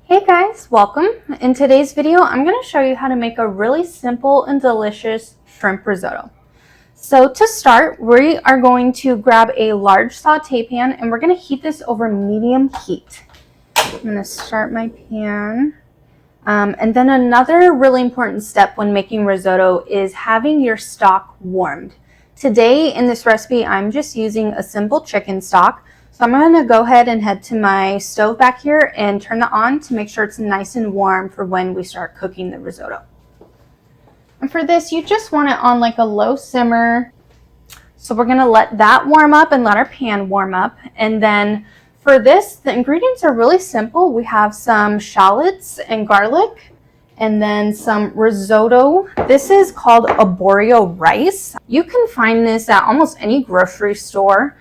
Hey guys, welcome. In today's video, I'm going to show you how to make a really simple and delicious shrimp risotto. So to start, we are going to grab a large saute pan and we're going to heat this over medium heat. I'm going to start my pan. And then another really important step when making risotto is having your stock warmed. Today in this recipe, I'm just using a simple chicken stock. So I'm going to go ahead and head to my stove back here and turn that on to make sure it's nice and warm for when we start cooking the risotto. And for this, you just want it on like a low simmer. So we're going to let that warm up and let our pan warm up. And then for this, the ingredients are really simple. We have some shallots and garlic, and then some risotto. This is called arborio rice. You can find this at almost any grocery store.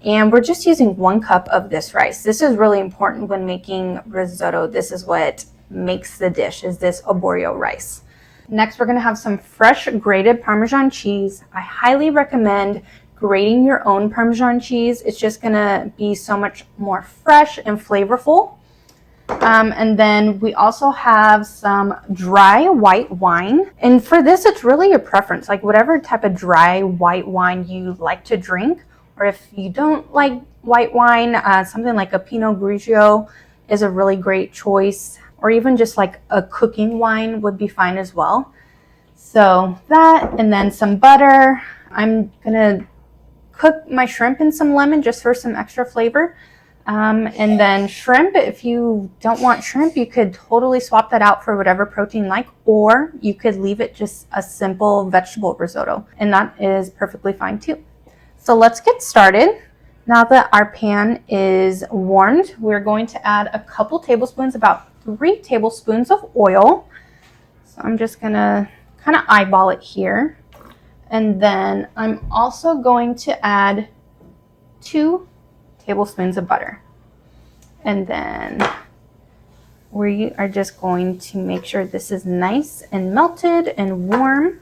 And we're just using 1 cup of this rice. This is really important when making risotto. This is what makes the dish, is this arborio rice. Next, we're gonna have some fresh grated Parmesan cheese. I highly recommend grating your own Parmesan cheese. It's just gonna be so much more fresh and flavorful. And then we also have some dry white wine. And for this, it's really your preference, like whatever type of dry white wine you like to drink. Or if you don't like white wine, something like a Pinot Grigio is a really great choice. Or even just like a cooking wine would be fine as well. So that, and then some butter. I'm gonna cook my shrimp in some lemon just for some extra flavor. And then shrimp, if you don't want shrimp, you could totally swap that out for whatever protein you like, or you could leave it just a simple vegetable risotto, and that is perfectly fine too. So let's get started. Now that our pan is warmed, we're going to add a couple tablespoons, about 3 tablespoons of oil. So I'm just gonna kind of eyeball it here. And then I'm also going to add 2 tablespoons of butter. And then we are just going to make sure this is nice and melted and warm.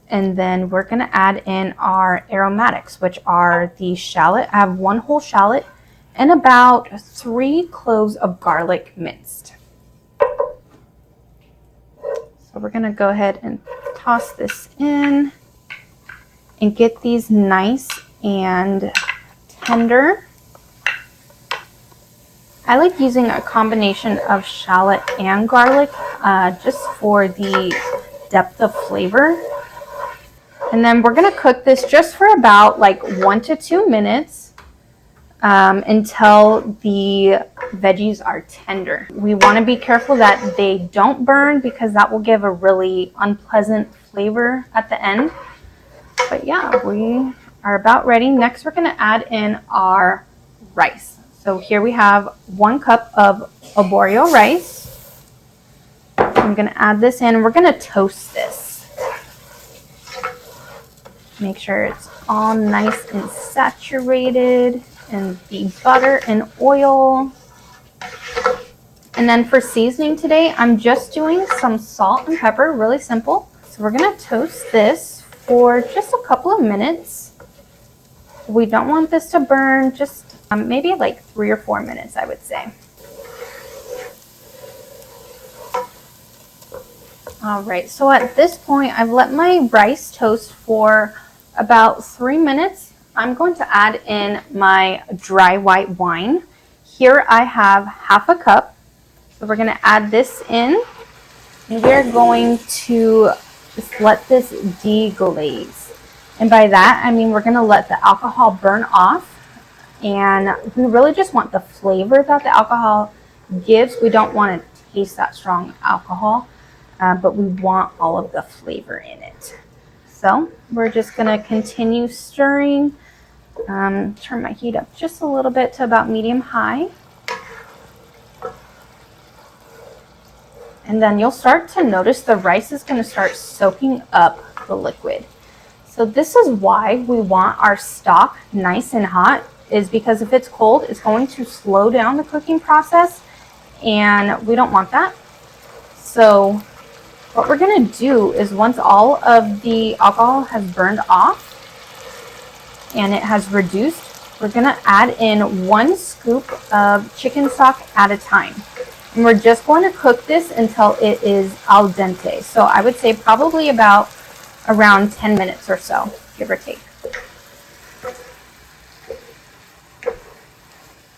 And then we're going to add in our aromatics, which are the shallot. I have 1 whole shallot and about 3 cloves of garlic minced. So we're going to go ahead and toss this in and get these nice and tender. I like using a combination of shallot and garlic just for the depth of flavor. And then we're gonna cook this just for about like 1 to 2 minutes until the veggies are tender. We wanna be careful that they don't burn because that will give a really unpleasant flavor at the end. But yeah, we are about ready. Next, we're gonna add in our rice. So here we have 1 cup of arborio rice. I'm gonna add this in. We're gonna toast this. Make sure it's all nice and saturated in the butter and oil. And then for seasoning today, I'm just doing some salt and pepper, really simple. So we're gonna toast this for just a couple of minutes. We don't want this to burn, just maybe like 3 or 4 minutes, I would say. All right, so at this point, I've let my rice toast for about 3 minutes. I'm going to add in my dry white wine. Here I have 1/2 cup. So we're gonna add this in, and we're going to just let this deglaze. And by that, I mean we're gonna let the alcohol burn off, and we really just want the flavor that the alcohol gives. We don't want to taste that strong alcohol, but we want all of the flavor in it. So we're just gonna continue stirring. Turn my heat up just a little bit to about medium-high. And then you'll start to notice the rice is gonna start soaking up the liquid. So this is why we want our stock nice and hot, is because if it's cold, it's going to slow down the cooking process, and we don't want that. So what we're gonna do is once all of the alcohol has burned off and it has reduced, we're gonna add in 1 scoop of chicken stock at a time. And we're just going to cook this until it is al dente. So I would say probably about around 10 minutes or so, give or take.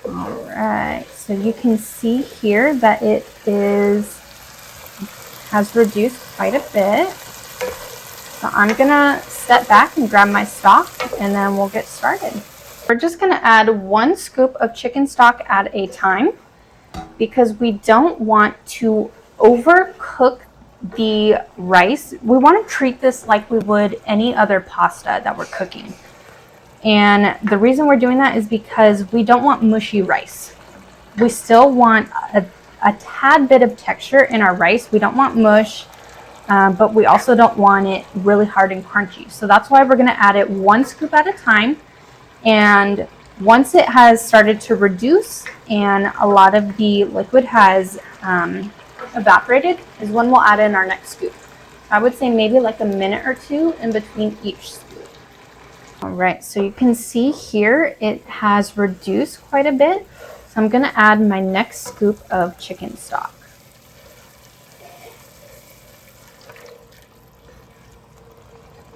All right, so you can see here that it has reduced quite a bit. So I'm gonna step back and grab my stock and then we'll get started. We're just gonna add 1 scoop of chicken stock at a time because we don't want to overcook the rice. We want to treat this like we would any other pasta that we're cooking. And the reason we're doing that is because we don't want mushy rice. We still want a tad bit of texture in our rice. We don't want mush, but we also don't want it really hard and crunchy. So that's why we're going to add it 1 scoop at a time. And once it has started to reduce and a lot of the liquid has evaporated is when we'll add in our next scoop. I would say maybe like a minute or 2 in between each scoop. All right, so you can see here it has reduced quite a bit. So I'm going to add my next scoop of chicken stock.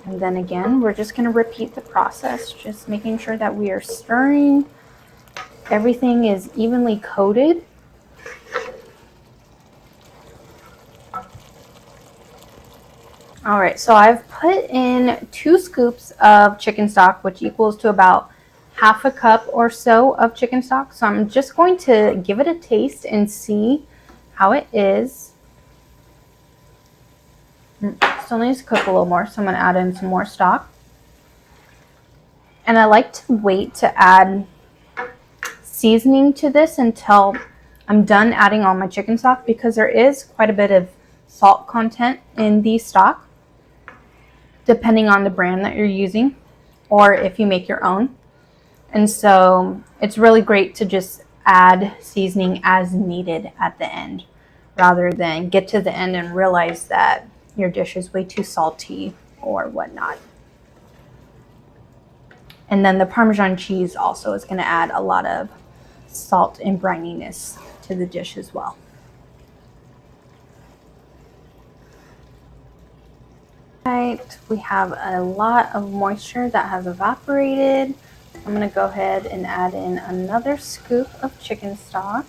And then again, we're just going to repeat the process, just making sure that we are stirring. Everything is evenly coated. All right, so I've put in 2 scoops of chicken stock, which equals to about half a cup or so of chicken stock. So I'm just going to give it a taste and see how it is. Still needs to cook a little more, so I'm going to add in some more stock. And I like to wait to add seasoning to this until I'm done adding all my chicken stock because there is quite a bit of salt content in the stock, depending on the brand that you're using or if you make your own. And so it's really great to just add seasoning as needed at the end rather than get to the end and realize that your dish is way too salty or whatnot. And then the Parmesan cheese also is going to add a lot of salt and brininess to the dish as well. Right, we have a lot of moisture that has evaporated. I'm going to go ahead and add in another scoop of chicken stock.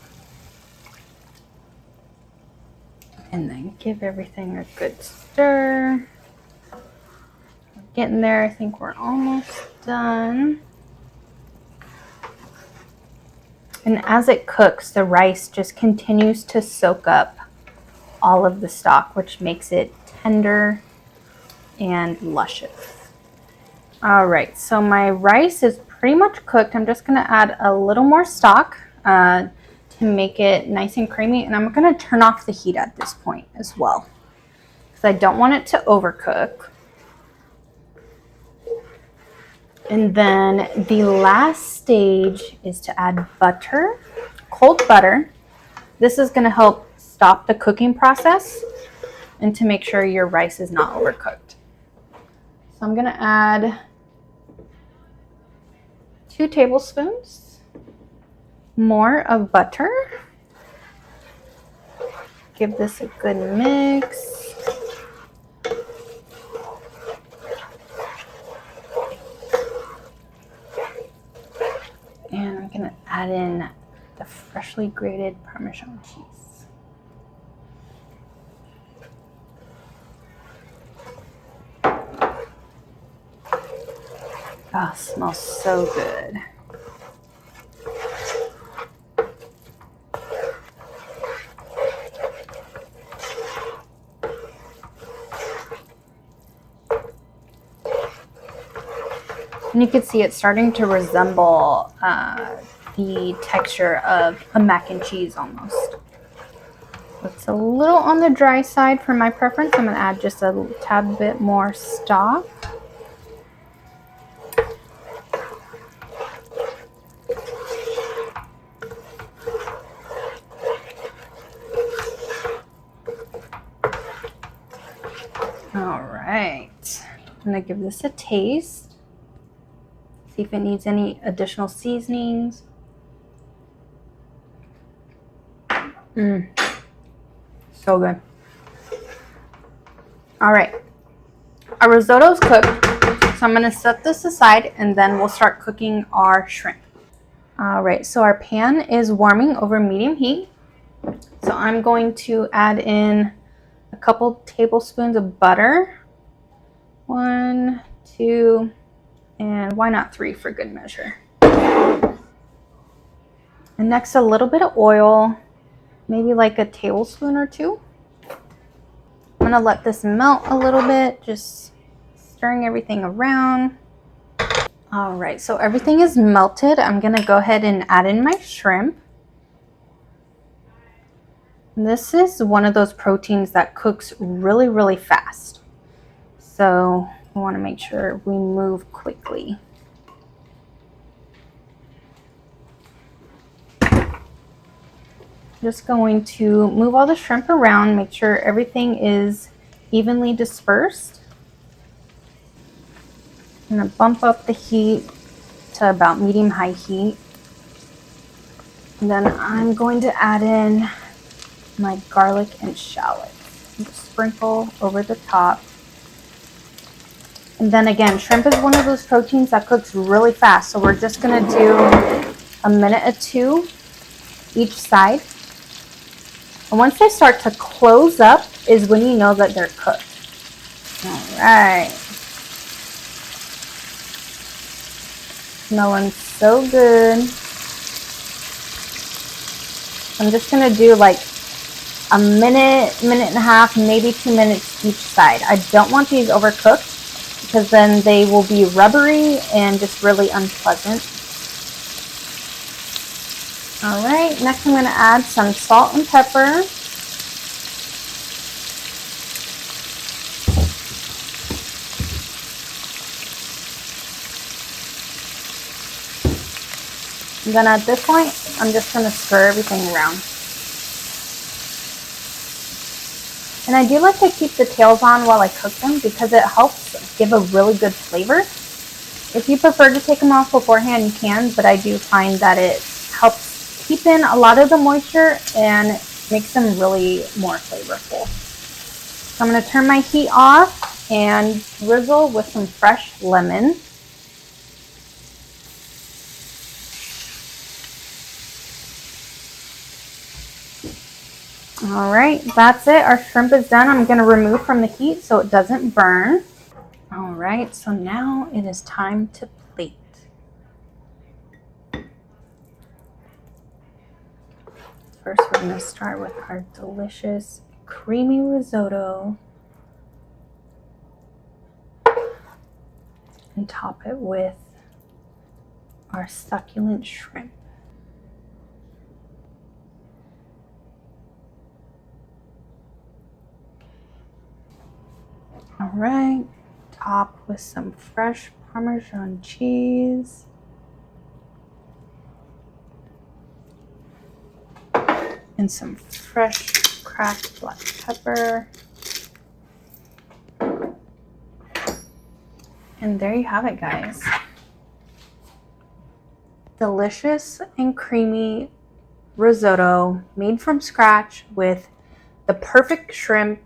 And then give everything a good stir. We're getting there. I think we're almost done. And as it cooks, the rice just continues to soak up all of the stock, which makes it tender and luscious. All right, so my rice is pretty much cooked. I'm just gonna add a little more stock to make it nice and creamy, and I'm gonna turn off the heat at this point as well because I don't want it to overcook. And then the last stage is to add butter, cold butter. This is gonna help stop the cooking process and to make sure your rice is not overcooked. So I'm gonna add 2 tablespoons more of butter. Give this a good mix. And I'm gonna add in the freshly grated Parmesan cheese. Oh, smells so good. And you can see it's starting to resemble the texture of a mac and cheese almost. It's a little on the dry side for my preference. I'm going to add just a tad bit more stock. All right, I'm going to give this a taste. See if it needs any additional seasonings. So good. All right, our risotto's cooked, so I'm gonna set this aside and then we'll start cooking our shrimp. All right, so our pan is warming over medium heat. So I'm going to add in a couple tablespoons of butter. 1, 2, and why not 3 for good measure. And next, a little bit of oil, maybe like a tablespoon or 2. I'm gonna let this melt a little bit, just stirring everything around. All right, so everything is melted. I'm gonna go ahead and add in my shrimp. This is one of those proteins that cooks really, really fast. So we want to make sure we move quickly. Just going to move all the shrimp around, make sure everything is evenly dispersed. I'm going to bump up the heat to about medium-high heat. And then I'm going to add in my garlic and shallots. Just sprinkle over the top. And then again, shrimp is one of those proteins that cooks really fast. So we're just going to do a minute or 2 each side. And once they start to close up is when you know that they're cooked. All right. Smelling so good. I'm just going to do like a minute, minute and a half, maybe 2 minutes each side. I don't want these overcooked because then they will be rubbery and just really unpleasant. All right, next I'm going to add some salt and pepper. And then at this point, I'm just going to stir everything around. And I do like to keep the tails on while I cook them because it helps give a really good flavor. If you prefer to take them off beforehand, you can, but I do find that it helps keep in a lot of the moisture and makes them really more flavorful. So I'm going to turn my heat off and drizzle with some fresh lemon. All right, that's it. Our shrimp is done. I'm going to remove from the heat so it doesn't burn. All right, so now it is time to plate. First, we're going to start with our delicious creamy risotto and top it with our succulent shrimp. All right, top with some fresh Parmesan cheese. And some fresh cracked black pepper. And there you have it, guys. Delicious and creamy risotto made from scratch with the perfect shrimp.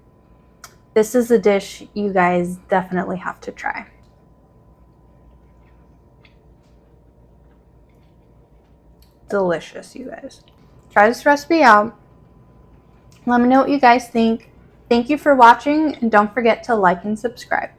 This is a dish you guys definitely have to try. Delicious, you guys. Try this recipe out. Let me know what you guys think. Thank you for watching, and don't forget to like and subscribe.